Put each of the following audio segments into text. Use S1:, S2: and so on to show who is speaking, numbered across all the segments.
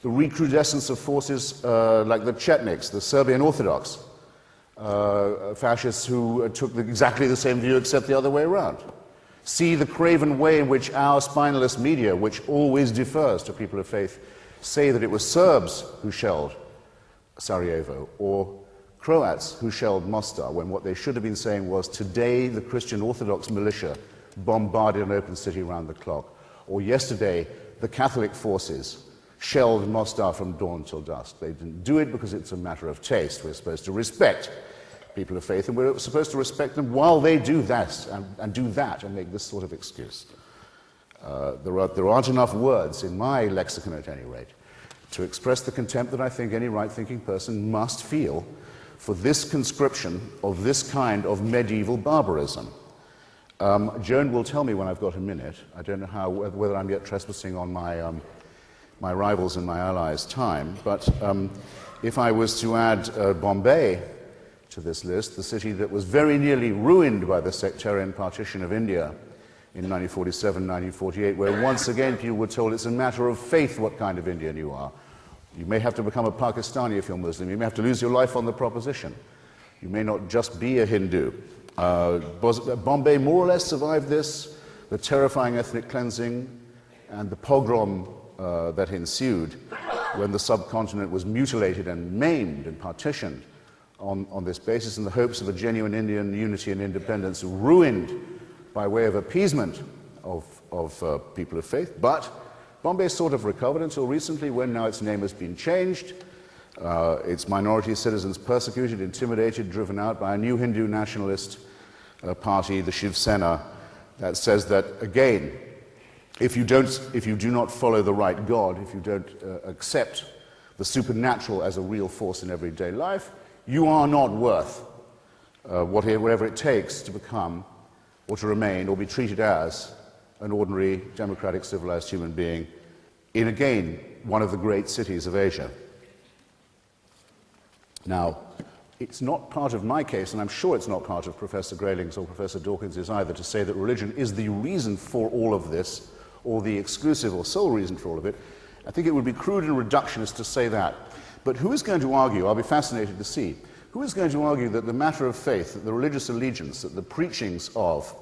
S1: the recrudescence of forces like the Chetniks, the Serbian Orthodox, fascists who took exactly the same view except the other way around. See the craven way in which our spineless media, which always defers to people of faith, say that it was Serbs who shelled Sarajevo or Croats who shelled Mostar, when what they should have been saying was, today the Christian Orthodox militia bombarded an open city round the clock, or yesterday the Catholic forces shelled Mostar from dawn till dusk. They didn't do it because it's a matter of taste. We're supposed to respect people of faith, and we're supposed to respect them while they do that and do that and make this sort of excuse. There aren't enough words, in my lexicon at any rate, to express the contempt that I think any right-thinking person must feel for this conscription of this kind of medieval barbarism. Joan will tell me when I've got a minute. I don't know whether I'm yet trespassing on my rivals and my allies' time, but if I was to add Bombay to this list, the city that was very nearly ruined by the sectarian partition of India in 1947, 1948, where once again people were told it's a matter of faith what kind of Indian you are. You may have to become a Pakistani if you're Muslim. You may have to lose your life on the proposition. You may not just be a Hindu. Bombay more or less survived this, the terrifying ethnic cleansing and the pogrom that ensued when the subcontinent was mutilated and maimed and partitioned on this basis in the hopes of a genuine Indian unity and independence, ruined by way of appeasement of people of faith. But Bombay sort of recovered until recently, when now its name has been changed, its minority citizens persecuted, intimidated, driven out by a new Hindu nationalist party, the Shiv Sena, that says that, again, if you do not follow the right God, if you don't accept the supernatural as a real force in everyday life, you are not worth whatever it takes to become or to remain or be treated as an ordinary, democratic, civilized human being in, again, one of the great cities of Asia. Now, it's not part of my case, and I'm sure it's not part of Professor Grayling's or Professor Dawkins's either, to say that religion is the reason for all of this, or the exclusive or sole reason for all of it. I think it would be crude and reductionist to say that. But who is going to argue, I'll be fascinated to see, who is going to argue that the matter of faith, that the religious allegiance, that the preachings of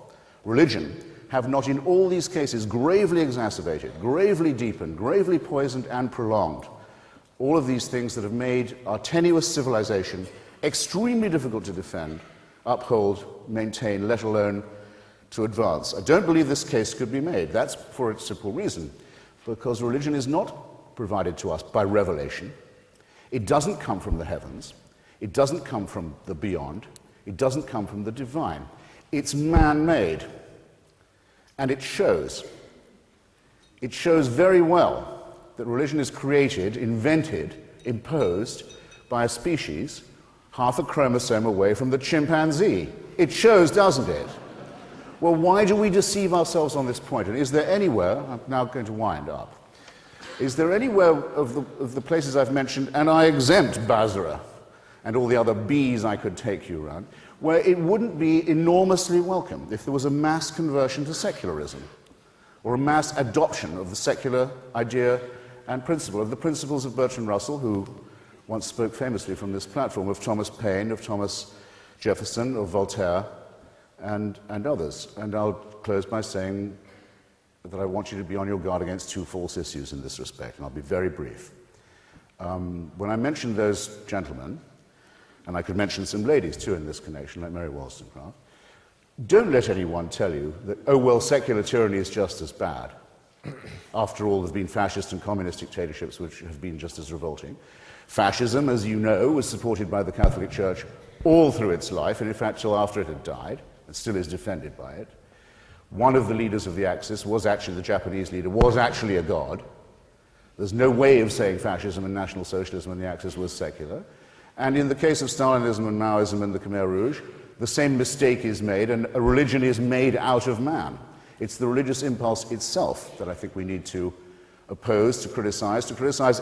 S1: religion have not in all these cases gravely exacerbated, gravely deepened, gravely poisoned and prolonged all of these things that have made our tenuous civilization extremely difficult to defend, uphold, maintain, let alone to advance. I don't believe this case could be made. That's for a simple reason, because religion is not provided to us by revelation. It doesn't come from the heavens. It doesn't come from the beyond. It doesn't come from the divine. It's man-made. And it shows. It shows very well that religion is created, invented, imposed by a species half a chromosome away from the chimpanzee. It shows, doesn't it? Well, why do we deceive ourselves on this point? And is there anywhere, I'm now going to wind up, is there anywhere of the places I've mentioned, and I exempt Basra and all the other B's I could take you around, where it wouldn't be enormously welcome if there was a mass conversion to secularism, or a mass adoption of the secular idea and principle, of the principles of Bertrand Russell, who once spoke famously from this platform, of Thomas Paine, of Thomas Jefferson, of Voltaire, and others. And I'll close by saying that I want you to be on your guard against two false issues in this respect, and I'll be very brief. When I mentioned those gentlemen, and I could mention some ladies too in this connection, like Mary Wollstonecraft, don't let anyone tell you that, oh well, secular tyranny is just as bad. After all, there have been fascist and communist dictatorships which have been just as revolting. Fascism, as you know, was supported by the Catholic Church all through its life, and in fact till after it had died, and still is defended by it. One of the leaders of the Axis was actually, the Japanese leader, was actually a god. There's no way of saying fascism and National Socialism in the Axis was secular. And in the case of Stalinism and Maoism and the Khmer Rouge, the same mistake is made, and a religion is made out of man. It's the religious impulse itself that I think we need to oppose, to criticize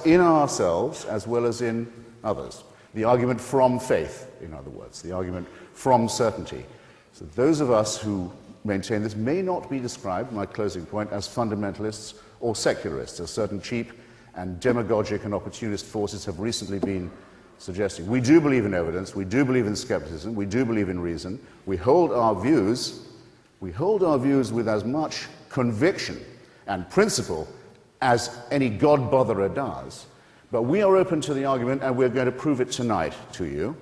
S1: in ourselves as well as in others. The argument from faith, in other words, the argument from certainty. So those of us who maintain this may not be described, my closing point, as fundamentalists or secularists, as certain cheap and demagogic and opportunist forces have recently been suggesting. We do believe in evidence, we do believe in skepticism, we do believe in reason. We hold our views with as much conviction and principle as any God-botherer does. But we are open to the argument, and we're going to prove it tonight to you.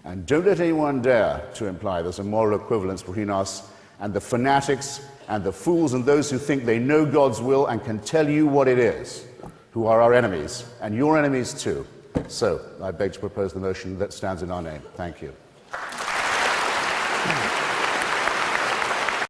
S1: And don't let anyone dare to imply there's a moral equivalence between us and the fanatics and the fools and those who think they know God's will and can tell you what it is, who are our enemies, and your enemies too. So, I beg to propose the motion that stands in our name. Thank you.